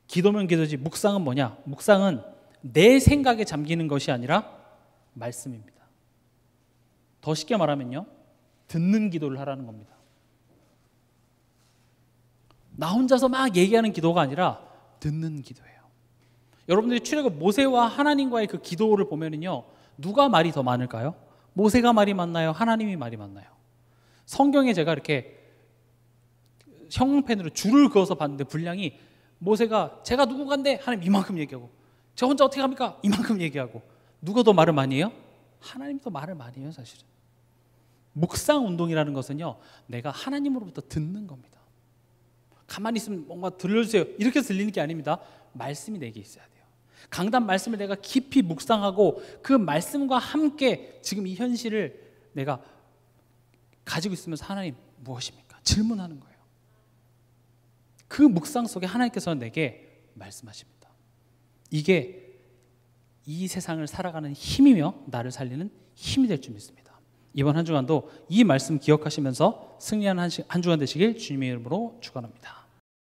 기도면 기도지 묵상은 뭐냐? 묵상은 내 생각에 잠기는 것이 아니라 말씀입니다. 더 쉽게 말하면요, 듣는 기도를 하라는 겁니다. 나 혼자서 막 얘기하는 기도가 아니라 듣는 기도예요. 여러분들이 출애굽 모세와 하나님과의 그 기도를 보면은요, 누가 말이 더 많을까요? 모세가 말이 많나요? 하나님이 말이 많나요? 성경에 제가 이렇게 형광펜으로 줄을 그어서 봤는데 분량이 모세가 제가 누군가인데 하나님 이만큼 얘기하고, 저 혼자 어떻게 합니까? 이만큼 얘기하고. 누가 더 말을 많이 해요? 하나님이 더 말을 많이 해요, 사실은. 묵상 운동이라는 것은요, 내가 하나님으로부터 듣는 겁니다. 가만히 있으면 뭔가 들려주세요 이렇게 들리는 게 아닙니다. 말씀이 내게 있어야 돼요. 강단 말씀을 내가 깊이 묵상하고 그 말씀과 함께 지금 이 현실을 내가 가지고 있으면서 하나님 무엇입니까? 질문하는 거예요. 그 묵상 속에 하나님께서는 내게 말씀하십니다. 이게 이 세상을 살아가는 힘이며 나를 살리는 힘이 될 줄 믿습니다. 이번 한 주간도 이 말씀 기억하시면서 승리하는 한 주간 되시길 주님의 이름으로 축원합니다.